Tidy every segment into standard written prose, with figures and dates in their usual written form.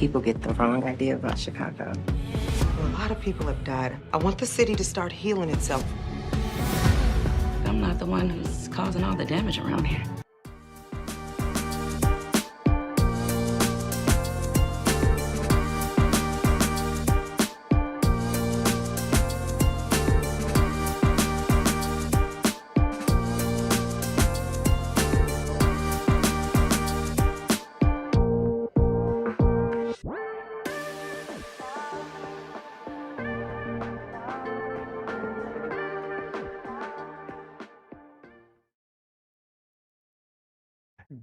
people get the wrong idea about Chicago. Well, a lot of people have died. I want the city to start healing itself. I'm not the one who's causing all the damage around here.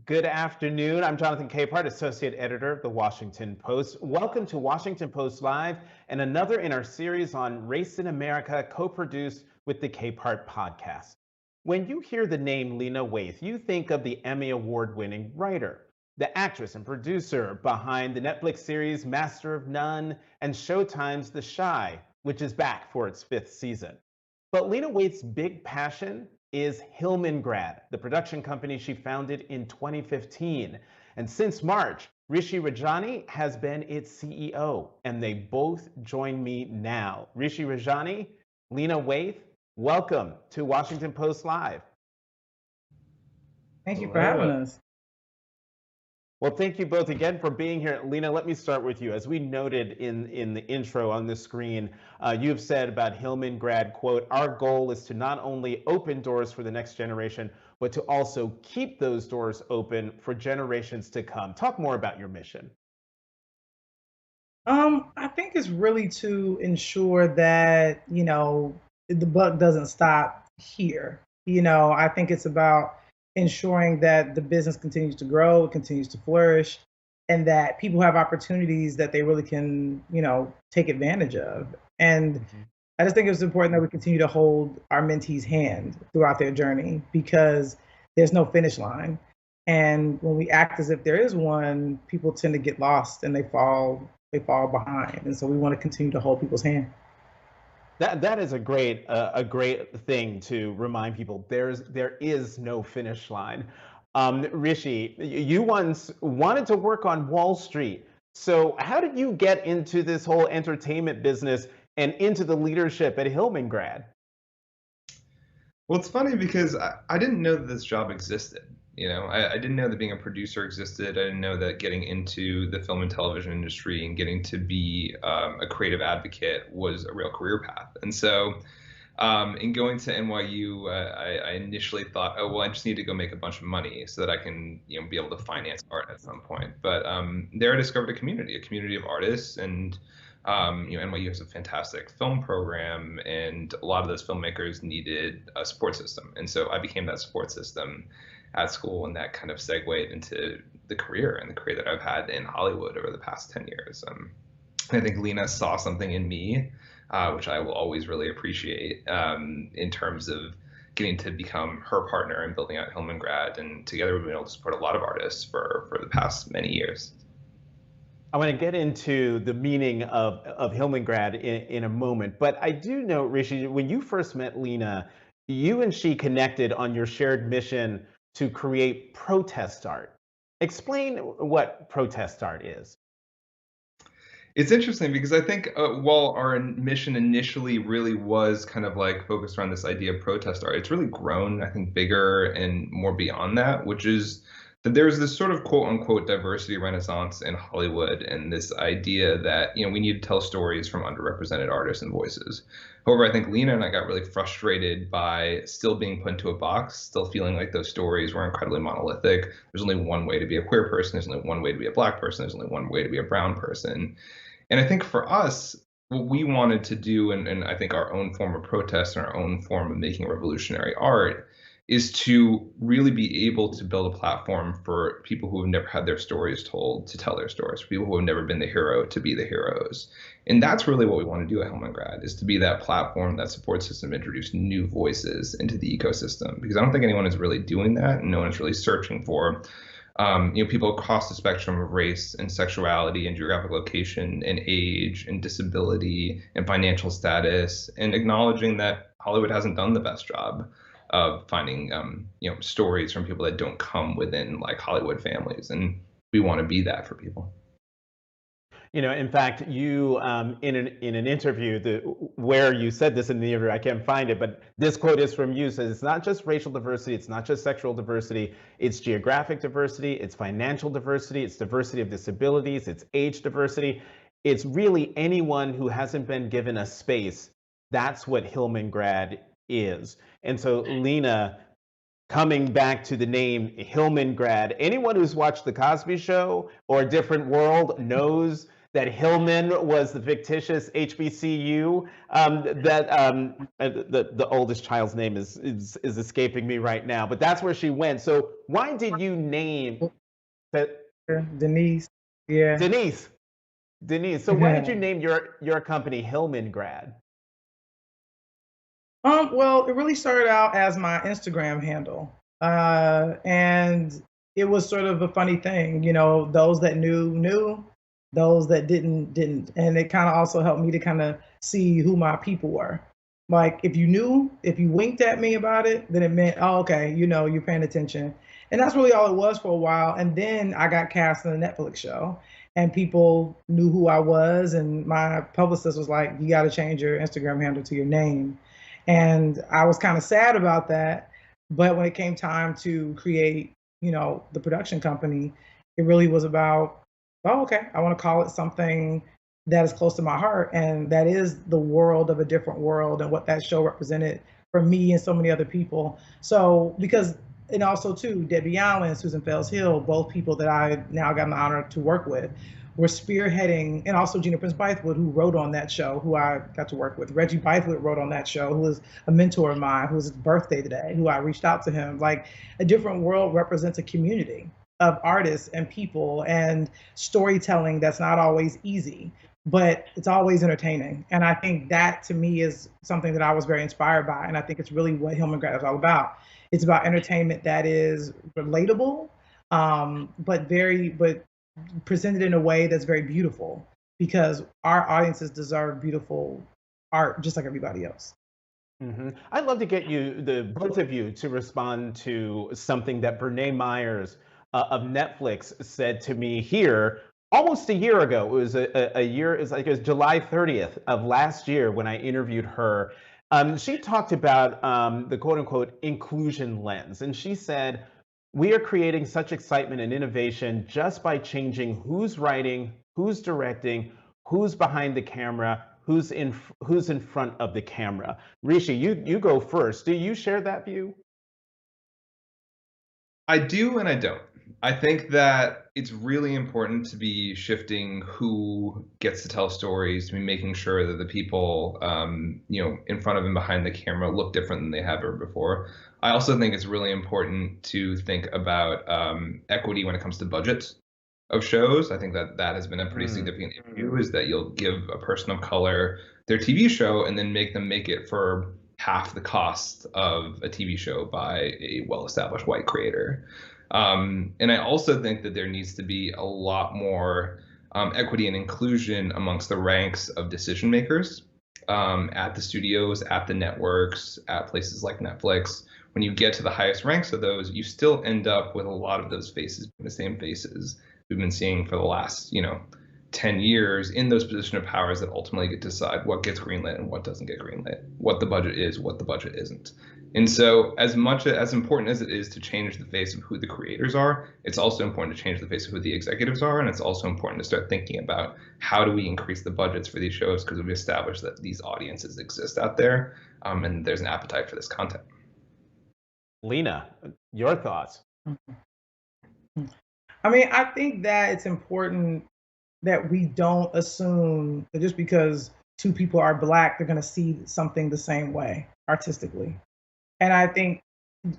Good afternoon. I'm Jonathan Capehart, Associate Editor of The Washington Post. Welcome to Washington Post Live and another in our series on Race in America, co-produced with the Capehart Podcast. When you hear the name Lena Waithe, you think of the Emmy Award-winning writer, the actress and producer behind the Netflix series Master of None and Showtime's The Chi, which is back for its 5th season. But Lena Waithe's big passion is Hillman Grad, the production company she founded in 2015. And since March, Rishi Rajani has been its CEO, and they both join me now. Rishi Rajani, Lena Waithe, welcome to Washington Post Live. Thank you for having us. Well, thank you both again for being here. Lena, let me start with you. As we noted in the intro on the screen, you have said about Hillman Grad, quote, "Our goal is to not only open doors for the next generation, but to also keep those doors open for generations to come." Talk more about your mission. I think it's really to ensure that, the buck doesn't stop here. I think it's about ensuring that the business continues to grow, it continues to flourish, and that people have opportunities that they really can, take advantage of. And I just think it's important that we continue to hold our mentees' hand throughout their journey, because there's no finish line. And when we act as if there is one, people tend to get lost and they fall behind. And so we want to continue to hold people's hand. That is a great thing to remind people. There is no finish line. Rishi, you once wanted to work on Wall Street. So how did you get into this whole entertainment business and into the leadership at Hillman Grad? Well, it's funny because I didn't know that this job existed. I didn't know that being a producer existed. I didn't know that getting into the film and television industry and getting to be a creative advocate was a real career path. And so in going to NYU, I initially thought, oh, well, I just need to go make a bunch of money so that I can be able to finance art at some point. But there I discovered a community of artists. And NYU has a fantastic film program, and a lot of those filmmakers needed a support system. And so I became that support system at school, and that kind of segued into the career that I've had in Hollywood over the past 10 years. I think Lena saw something in me, which I will always really appreciate, in terms of getting to become her partner in building out Hillman Grad, and together we've been able to support a lot of artists for the past many years. I want to get into the meaning of Hillman Grad in a moment, but I do know, Rishi, when you first met Lena, you and she connected on your shared mission to create protest art. Explain what protest art is. It's interesting because I think while our mission initially really was kind of like focused around this idea of protest art, it's really grown, I think, bigger and more beyond that, which is that there's this sort of quote unquote diversity renaissance in Hollywood, and this idea that, we need to tell stories from underrepresented artists and voices. However, I think Lena and I got really frustrated by still being put into a box, still feeling like those stories were incredibly monolithic. There's only one way to be a queer person. There's only one way to be a Black person. There's only one way to be a brown person. And I think for us, what we wanted to do, and I think our own form of protest and our own form of making revolutionary art, is to really be able to build a platform for people who have never had their stories told to tell their stories, for people who have never been the hero to be the heroes. And that's really what we want to do at Hillman Grad, is to be that platform, that support system, introduce new voices into the ecosystem. Because I don't think anyone is really doing that, and no one is really searching for people across the spectrum of race and sexuality and geographic location and age and disability and financial status, and acknowledging that Hollywood hasn't done the best job of finding stories from people that don't come within like Hollywood families, and we want to be that for people. You know, in fact, you in an interview where you said this in the interview, I can't find it, but this quote is from you. Says it's not just racial diversity, it's not just sexual diversity, it's geographic diversity, it's financial diversity, it's diversity of disabilities, it's age diversity. It's really anyone who hasn't been given a space. That's what Hillman Grad is. And so, Lena, coming back to the name Hillman Grad, anyone who's watched The Cosby Show or A Different World knows that Hillman was the fictitious HBCU. The oldest child's name is escaping me right now, but that's where she went. So why did you name that? Denise. Yeah. Denise. So why did you name your company Hillman Grad? Well, it really started out as my Instagram handle. And it was sort of a funny thing, you know, those that knew, those that didn't. And it kind of also helped me to kind of see who my people were. Like if you winked at me about it, then it meant, oh, okay, you know, you're paying attention. And that's really all it was for a while. And then I got cast in a Netflix show and people knew who I was. And my publicist was like, you got to change your Instagram handle to your name. And I was kind of sad about that. But when it came time to create, you know, the production company, it really was about, oh, okay, I want to call it something that is close to my heart. And that is the world of A Different World and what that show represented for me and so many other people. So because, and also too, Debbie Allen, Susan Fels Hill, both people that I now got the honor to work with, were spearheading, and also Gina Prince Bythewood, who wrote on that show, who I got to work with. Reggie Bythewood wrote on that show, who was a mentor of mine, who was his birthday today, who I reached out to him. Like, A Different World represents a community of artists and people and storytelling that's not always easy, but it's always entertaining. And I think that to me is something that I was very inspired by. And I think it's really what Hillman Grad is all about. It's about entertainment that is relatable, but presented in a way that's very beautiful, because our audiences deserve beautiful art just like everybody else. Mm-hmm. I'd love to get both of you, to respond to something that Brene Myers of Netflix said to me here almost a year ago. It was a year, it was July 30th of last year when I interviewed her. She talked about the quote unquote inclusion lens. And she said, we are creating such excitement and innovation just by changing who's writing, who's directing, who's behind the camera, who's in front of the camera. Rishi, you go first. Do you share that view? I do and I don't. I think that it's really important to be shifting who gets to tell stories, to be making sure that the people, in front of and behind the camera look different than they have ever before. I also think it's really important to think about equity when it comes to budgets of shows. I think that has been a pretty significant issue, is that you'll give a person of color their TV show and then make them make it for half the cost of a TV show by a well-established white creator. And I also think that there needs to be a lot more equity and inclusion amongst the ranks of decision makers at the studios, at the networks, at places like Netflix. When you get to the highest ranks of those, you still end up with a lot of those faces, the same faces we've been seeing for the last, 10 years in those positions of powers that ultimately get to decide what gets greenlit and what doesn't get greenlit, what the budget is, what the budget isn't. And so as important as it is to change the face of who the creators are, it's also important to change the face of who the executives are. And it's also important to start thinking about how do we increase the budgets for these shows, because we've established that these audiences exist out there, and there's an appetite for this content. Lena, your thoughts? I mean, I think that it's important that we don't assume that just because two people are Black, they're going to see something the same way artistically. And I think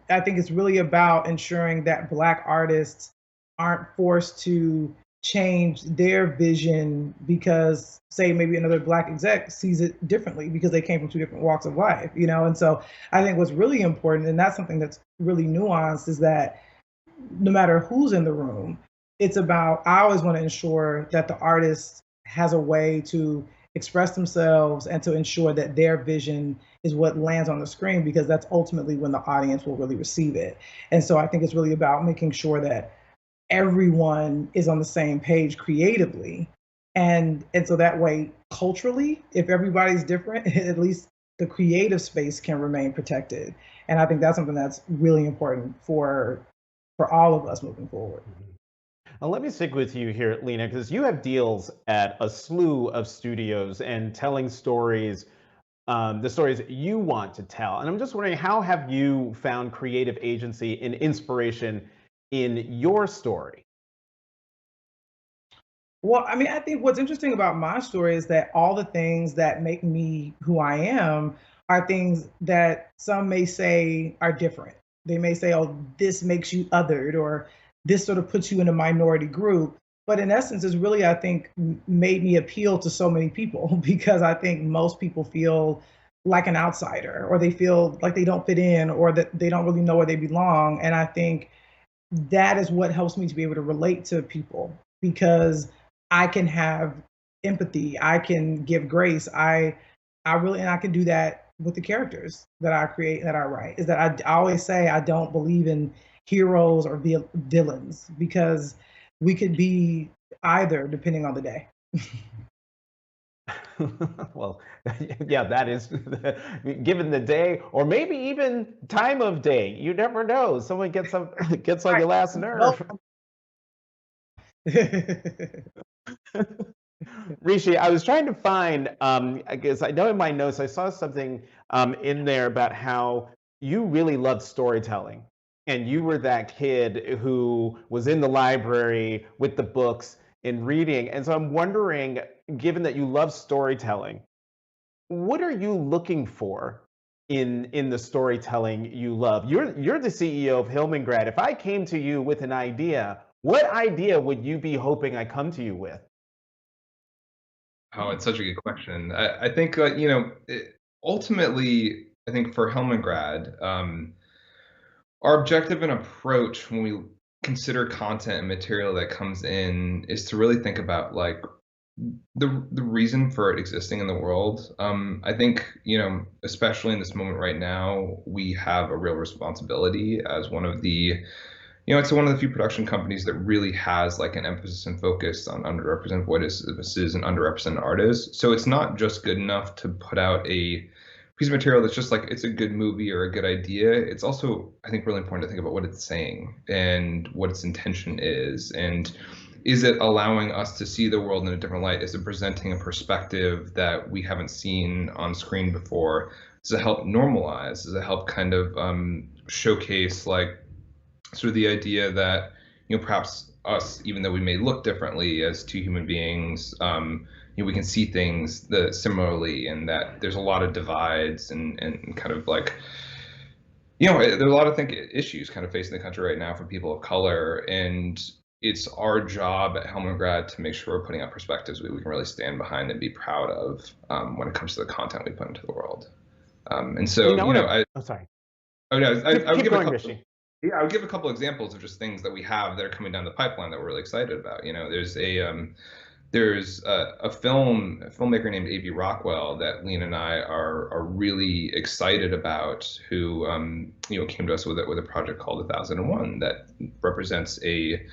it's really about ensuring that Black artists aren't forced to change their vision because, say, maybe another Black exec sees it differently because they came from two different walks of life, And so I think what's really important, and that's something that's really nuanced, is that no matter who's in the room, it's about, I always want to ensure that the artist has a way to express themselves and to ensure that their vision is what lands on the screen, because that's ultimately when the audience will really receive it. And so I think it's really about making sure that everyone is on the same page creatively, And so that way, culturally, if everybody's different, at least the creative space can remain protected. And I think that's something that's really important for all of us moving forward. Now, let me stick with you here, Lena, because you have deals at a slew of studios and telling stories, the stories you want to tell. And I'm just wondering, how have you found creative agency and inspiration in your story? Well, I mean, I think what's interesting about my story is that all the things that make me who I am are things that some may say are different. They may say, oh, this makes you othered, or this sort of puts you in a minority group. But in essence, it's really, I think, made me appeal to so many people because I think most people feel like an outsider, or they feel like they don't fit in, or that they don't really know where they belong. And I think that is what helps me to be able to relate to people because I can have empathy, I can give grace. I really and I can do that with the characters that I create that I write. Is that I always say I don't believe in heroes or villains because we could be either depending on the day. Well, yeah, that is given the day, or maybe even time of day. You never know. Someone gets on gets on your last nerve. Rishi, I was trying to find, I guess I know in my notes I saw something in there about how you really loved storytelling. And you were that kid who was in the library with the books and reading. And so I'm wondering, given that you love storytelling, what are you looking for in the storytelling you love? You're the CEO of Hillman Grad. If I came to you with an idea, what idea would you be hoping I come to you with? Oh, it's such a good question. I think, ultimately, I think for Hellman Grad, our objective and approach when we consider content and material that comes in is to really think about like the reason for it existing in the world. I think, especially in this moment right now, we have a real responsibility as one of the it's one of the few production companies that really has like an emphasis and focus on underrepresented voices and underrepresented artists. So it's not just good enough to put out a piece of material that's just like it's a good movie or a good idea. It's also, I think, really important to think about what it's saying and what its intention is. And is it allowing us to see the world in a different light? Is it presenting a perspective that we haven't seen on screen before? Does it help normalize? Does it help kind of showcase like sort of the idea that perhaps us, even though we may look differently as two human beings, we can see things similarly, and that there's a lot of divides and kind of like there's a lot of issues kind of facing the country right now for people of color, and it's our job at Hellman Grad to make sure we're putting out perspectives we can really stand behind and be proud of when it comes to the content we put into the world. And so I'm sorry. Oh no, I would Keep give going, a couple. Rishi. Yeah, I would give a couple examples of just things that we have that are coming down the pipeline that we're really excited about. There's a filmmaker named A.B. Rockwell that Lena and I are really excited about, who came to us with a project called 1001 that represents a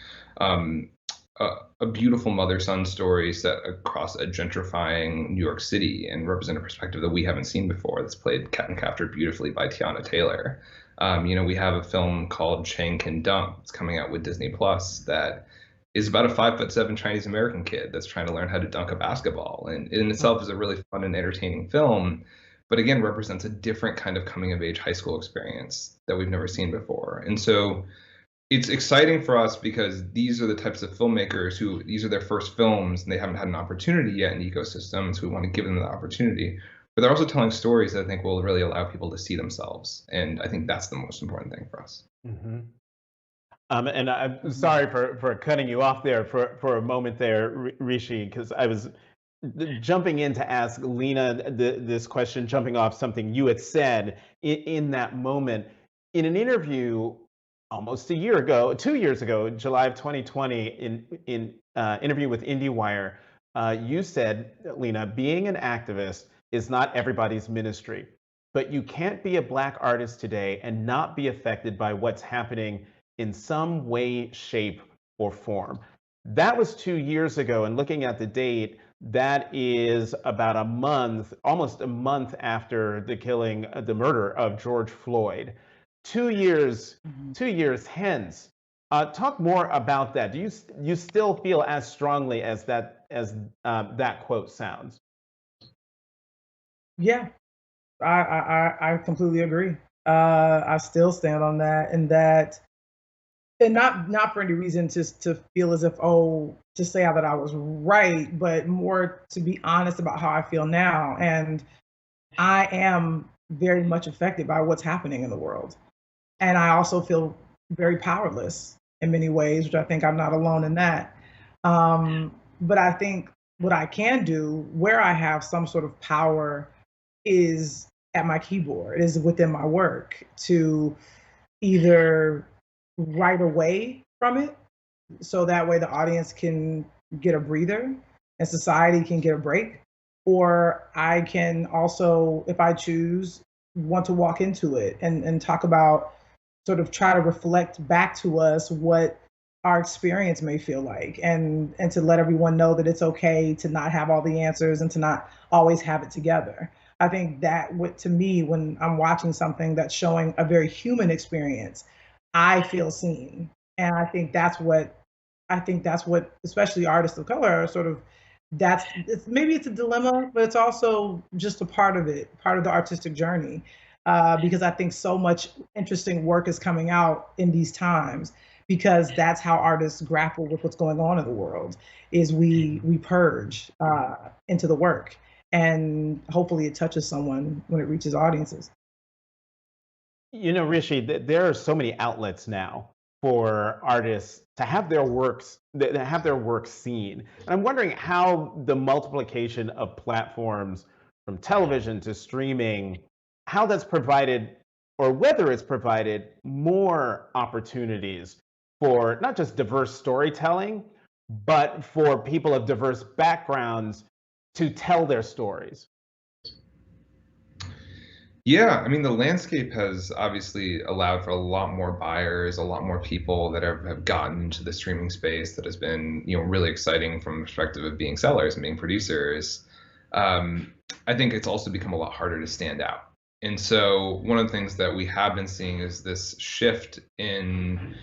beautiful mother-son story set across a gentrifying New York City and represent a perspective that we haven't seen before. That's played and captured beautifully by Tiana Taylor. We have a film called Chang Can Dunk. It's coming out with Disney Plus that is about a 5'7" Chinese American kid that's trying to learn how to dunk a basketball, and in itself is a really fun and entertaining film. But again, represents a different kind of coming of age high school experience that we've never seen before. And so it's exciting for us because these are the types of filmmakers who these are their first films and they haven't had an opportunity yet in the ecosystem. So we want to give them the opportunity. But they're also telling stories that I think will really allow people to see themselves. And I think that's the most important thing for us. Mm-hmm. And I'm sorry for cutting you off there for a moment there, Rishi, because I was jumping in to ask Lena this question, jumping off something you had said in that moment. In an interview almost 2 years ago, July of 2020, in interview with IndieWire, you said, Lena, being an activist is not everybody's ministry, but you can't be a Black artist today and not be affected by what's happening in some way, shape, or form. That was 2 years ago, and looking at the date, that is about a month, almost a month after the killing, the murder of George Floyd. 2 years, 2 years hence. Talk more about that. Do you still feel as strongly as that quote sounds? Yeah, I completely agree. I still stand on that, and not for any reason to feel as if, oh, to say that I was right, but more to be honest about how I feel now. And I am very much affected by what's happening in the world, and I also feel very powerless in many ways, which I think I'm not alone in that. But I think what I can do, where I have some sort of power, is at my keyboard, is within my work, to either write away from it so that way the audience can get a breather and society can get a break. Or I can also, if I choose, want to walk into it and talk about, sort of try to reflect back to us what our experience may feel like, and to let everyone know that it's okay to not have all the answers and to not always have it together. I think that, what, to me, when I'm watching something that's showing a very human experience, I feel seen. And I think that's what especially artists of color are sort of, maybe it's a dilemma, but it's also just a part of it, part of the artistic journey. Because I think so much interesting work is coming out in these times, because that's how artists grapple with what's going on in the world, is we purge into the work, and hopefully it touches someone when it reaches audiences. You know, Rishi, there are so many outlets now for artists to have their works seen. And I'm wondering how the multiplication of platforms, from television to streaming, how that's provided, or whether it's provided more opportunities for not just diverse storytelling, but for people of diverse backgrounds to tell their stories. Yeah, I mean, the landscape has obviously allowed for a lot more buyers, a lot more people that have gotten into the streaming space. That has been, really exciting from the perspective of being sellers and being producers. I think it's also become a lot harder to stand out. And so one of the things that we have been seeing is this shift in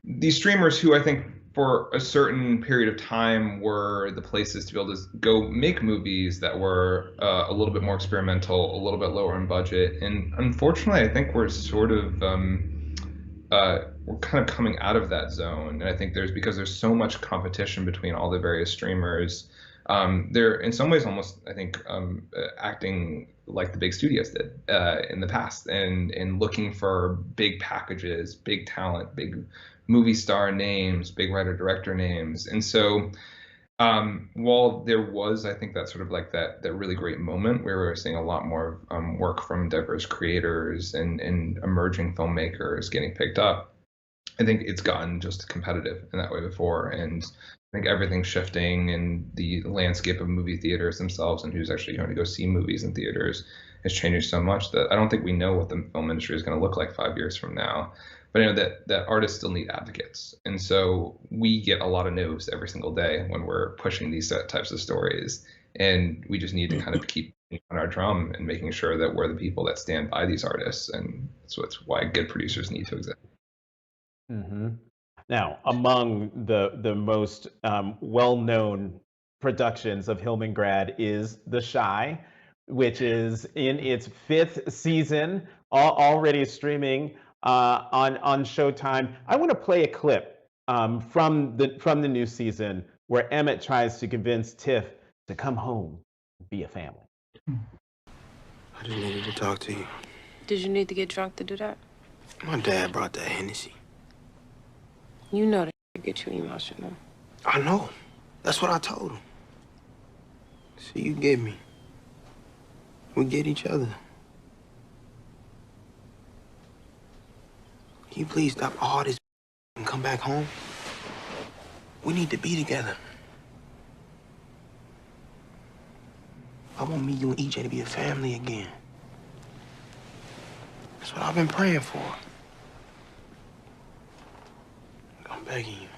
these streamers who, I think, for a certain period of time, were the places to be able to go make movies that were a little bit more experimental, a little bit lower in budget. And unfortunately, I think we're sort of we're kind of coming out of that zone. And I think because there's so much competition between all the various streamers. They're in some ways almost, I think, acting like the big studios did in the past, and looking for big packages, big talent, big movie star names, big writer director names. And so while there was, I think, that sort of like that really great moment where we were seeing a lot more work from diverse creators and emerging filmmakers getting picked up, I think it's gotten just competitive in that way before. And I think everything's shifting, and the landscape of movie theaters themselves and who's actually going to go see movies in theaters is changing so much that I don't think we know what the film industry is going to look like 5 years from now. But I know that artists still need advocates. And so we get a lot of no's every single day when we're pushing these types of stories. And we just need to kind of keep on our drum and making sure that we're the people that stand by these artists. And so it's why good producers need to exist. Mm-hmm. Now, among the most well-known productions of Hillman Grad is The Chi, which is in its 5th season, already streaming on Showtime. I want to play a clip from the new season where Emmett tries to convince Tiff to come home and be a family. I just needed to talk to you. Did you need to get drunk to do that? My dad brought that Hennessy. You know that get you emotional. I know. That's what I told him. So you get me. We get each other. Can you please stop all this and come back home? We need to be together. I want me, you, and EJ to be a family again. That's what I've been praying for. I'm begging you.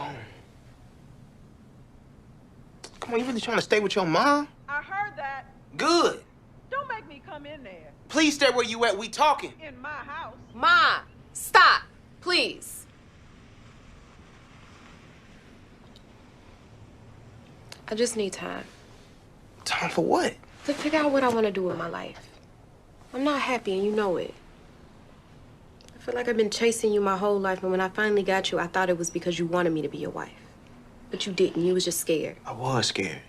home. Come on, you really trying to stay with your mom? I heard that. Good. Don't make me come in there. Please stay where you at. We talking. In my house. Ma, stop, please. I just need time Time for what? to figure out what I want to do with my life. I'm not happy, and you know it. I feel like I've been chasing you my whole life, and when I finally got you, I thought it was because you wanted me to be your wife. But you didn't. You was just scared. I was scared.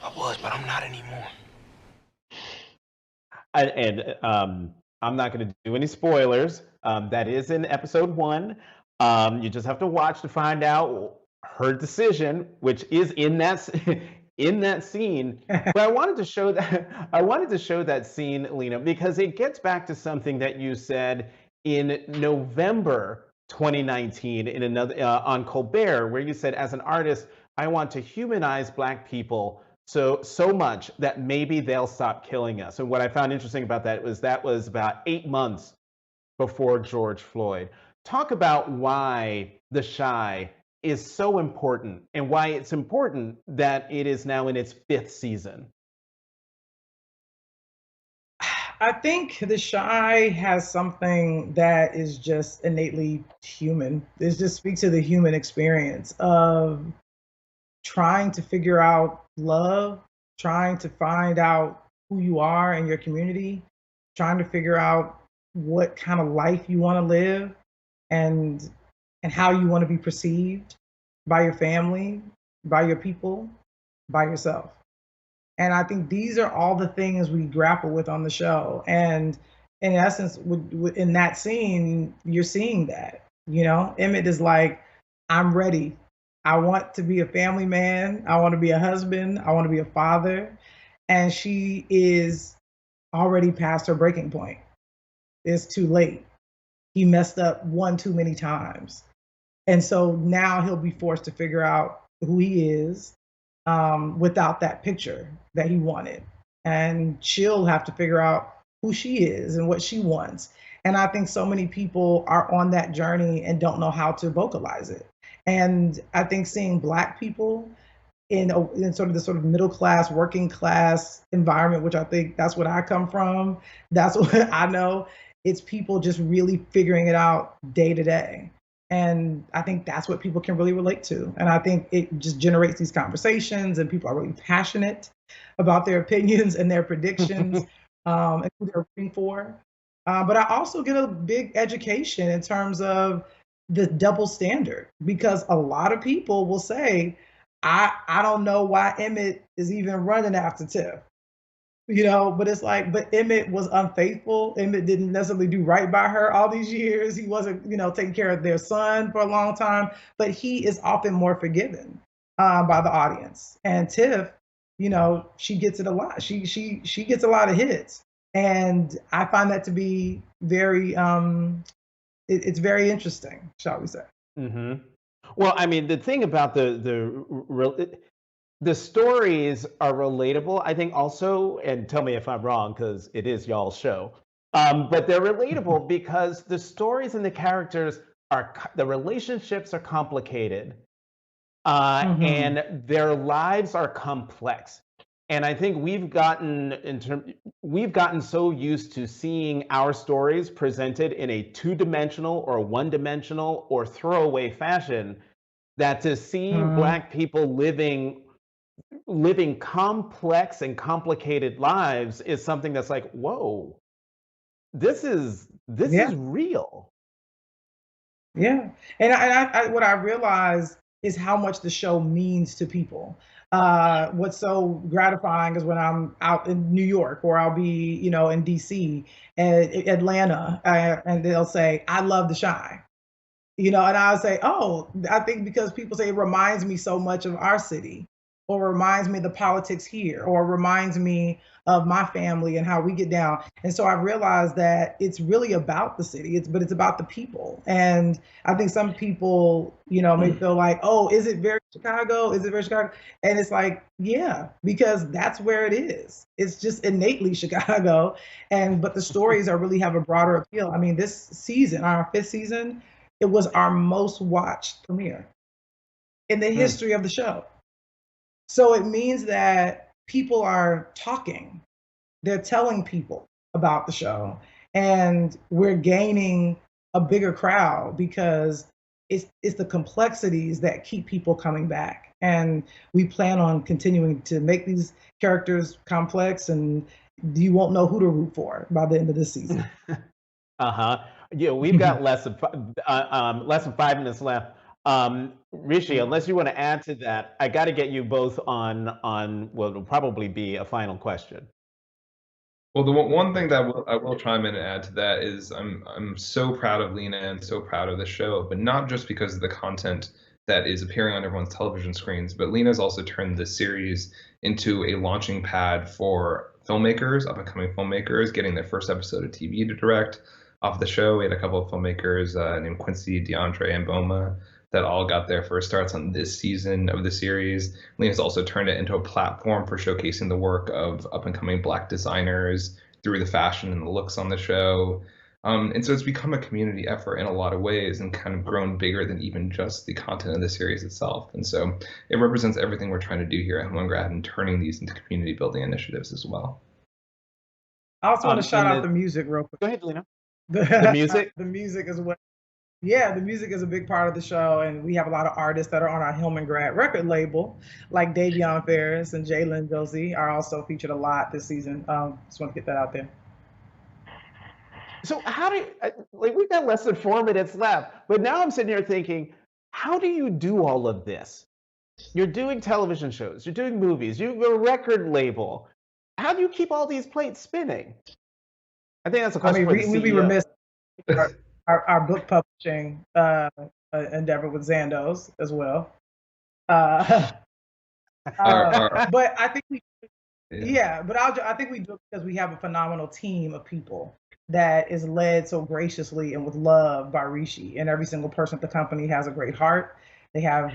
I was, but I'm not anymore. I'm not going to do any spoilers. That is in episode 1. You just have to watch to find out her decision, which is in that in that scene. But I wanted to show that scene, Lena, because it gets back to something that you said in November 2019 in another on Colbert, where you said, as an artist, I want to humanize Black people so much that maybe they'll stop killing us. And what I found interesting about that was about 8 months before George Floyd. Talk about why The Chi is so important and why it's important that it is now in its 5th season. I think The Chi has something that is just innately human. It just speaks to the human experience of trying to figure out love, trying to find out who you are in your community, trying to figure out what kind of life you want to live and how you want to be perceived by your family, by your people, by yourself. And I think these are all the things we grapple with on the show. And in essence, in that scene, you're seeing that. You know, Emmett is like, I'm ready. I want to be a family man. I want to be a husband. I want to be a father. And she is already past her breaking point. It's too late. He messed up one too many times. And so now he'll be forced to figure out who he is without that picture that he wanted. And she'll have to figure out who she is and what she wants. And I think so many people are on that journey and don't know how to vocalize it. And I think seeing Black people in sort of middle class, working class environment, which I think that's what I come from, that's what I know, it's people just really figuring it out day to day. And I think that's what people can really relate to. And I think it just generates these conversations, and people are really passionate about their opinions and their predictions and who they're rooting for. But I also get a big education in terms of the double standard, because a lot of people will say, I don't know why Emmett is even running after Tiff. You know, but it's like, but Emmett was unfaithful. Emmett didn't necessarily do right by her all these years. He wasn't, taking care of their son for a long time, but he is often more forgiven by the audience. And Tiff, she gets it a lot. She gets a lot of hits. And I find that to be very, it's very interesting, shall we say. Mm-hmm. Well, I mean, the thing about the stories are relatable, I think also, and tell me if I'm wrong, because it is y'all's show, but they're relatable because the stories and the characters the relationships are complicated, and their lives are complex. And I think we've gotten so used to seeing our stories presented in a 2-dimensional or 1-dimensional or throwaway fashion that to see Black people living complex and complicated lives is something that's like, whoa, this is real. Yeah. And I what I realize is how much the show means to people. What's so gratifying is when I'm out in New York, or I'll be, in DC and Atlanta, and they'll say, I love The Chi. And I'll say, oh, I think because people say it reminds me so much of our city, or reminds me of the politics here, or reminds me of my family and how we get down. And so I realized that it's really about the city, but it's about the people. And I think some people, may feel like, oh, is it very Chicago? Is it very Chicago? And it's like, yeah, because that's where it is. It's just innately Chicago. But the stories really have a broader appeal. I mean, this season, our 5th season, It was our most watched premiere in the history of the show. So it means that people are talking. They're telling people about the show, and we're gaining a bigger crowd because it's the complexities that keep people coming back. And we plan on continuing to make these characters complex, and you won't know who to root for by the end of this season. Yeah, we've got less than 5 minutes left. Rishi, unless you want to add to that, I got to get you both on what will probably be a final question. Well, the one thing that I will chime in and add to that is I'm so proud of Lena and so proud of the show, but not just because of the content that is appearing on everyone's television screens, but Lena's also turned this series into a launching pad for filmmakers, up and coming filmmakers, getting their first episode of TV to direct off the show. We had a couple of filmmakers named Quincy, DeAndre, and Boma that all got their first starts on this season of the series. Lena's also turned it into a platform for showcasing the work of up and coming Black designers through the fashion and the looks on the show. And so it's become a community effort in a lot of ways and kind of grown bigger than even just the content of the series itself. And so it represents everything we're trying to do here at Hillman Grad and turning these into community building initiatives as well. I also want to shout out the music real quick. Go ahead, Lena. The music? The music is what. Yeah, the music is a big part of the show, and we have a lot of artists that are on our Hillman Grad record label, like Davion Ferris and Jalen Josie are also featured a lot this season. Just want to get that out there. So how do you, like, we've got less than 4 minutes left, but now I'm sitting here thinking, how do you do all of this? You're doing television shows, you're doing movies, you have a record label. How do you keep all these plates spinning? I think that's a question for the CEO. We'd be remiss. Our book publishing endeavor with Zandos as well. But I think I think we do it because we have a phenomenal team of people that is led so graciously and with love by Rishi. And every single person at the company has a great heart. They have,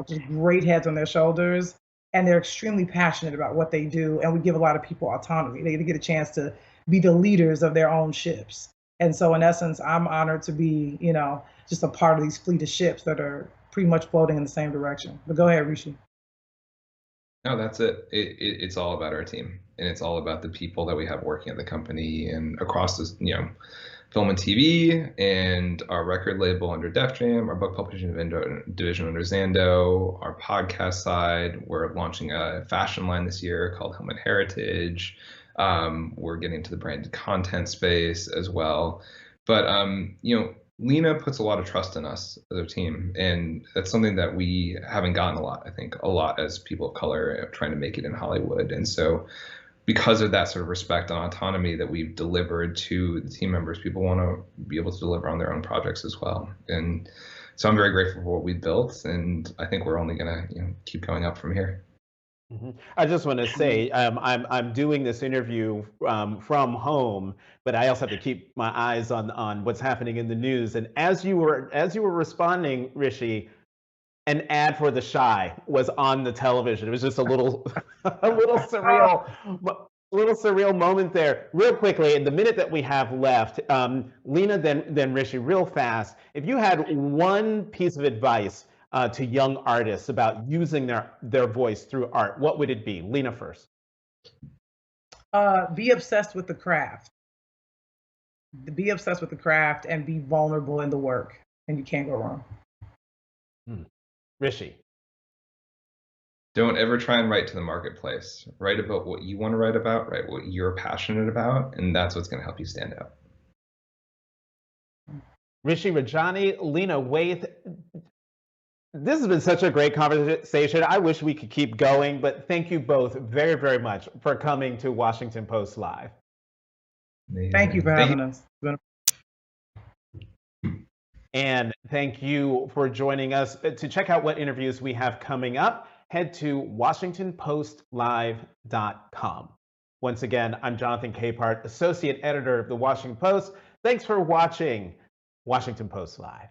just great heads on their shoulders, and they're extremely passionate about what they do. And we give a lot of people autonomy. They get a chance to be the leaders of their own ships. And so in essence, I'm honored to be, just a part of these fleet of ships that are pretty much floating in the same direction. But go ahead, Rishi. No, that's it. It's all about our team, and it's all about the people that we have working at the company and across this, film and TV, and our record label under Def Jam, our book publishing division under Zando, our podcast side. We're launching a fashion line this year called Hillman Heritage. We're getting into the branded content space as well. But, Lena puts a lot of trust in us as a team. And that's something that we haven't gotten a lot as people of color trying to make it in Hollywood. And so because of that sort of respect and autonomy that we've delivered to the team members, people want to be able to deliver on their own projects as well. And so I'm very grateful for what we've built. And I think we're only going to keep going up from here. Mm-hmm. I just want to say I'm doing this interview from home, but I also have to keep my eyes on what's happening in the news. And as you were responding, Rishi, an ad for The Chi was on the television. It was just a little surreal moment there. Real quickly, in the minute that we have left, Lena, then Rishi, real fast. If you had one piece of advice to young artists about using their voice through art, what would it be? Lena first. Be obsessed with the craft. Be obsessed with the craft and be vulnerable in the work, and you can't go wrong. Rishi. Don't ever try and write to the marketplace. Write about what you want to write about, write what you're passionate about, and that's what's going to help you stand out. Rishi Rajani, Lena Waithe. This has been such a great conversation. I wish we could keep going, but thank you both very, very much for coming to Washington Post Live. Amazing. Thank you for having us. And thank you for joining us. To check out what interviews we have coming up, head to WashingtonPostLive.com. Once again, I'm Jonathan Capehart, Associate Editor of The Washington Post. Thanks for watching Washington Post Live.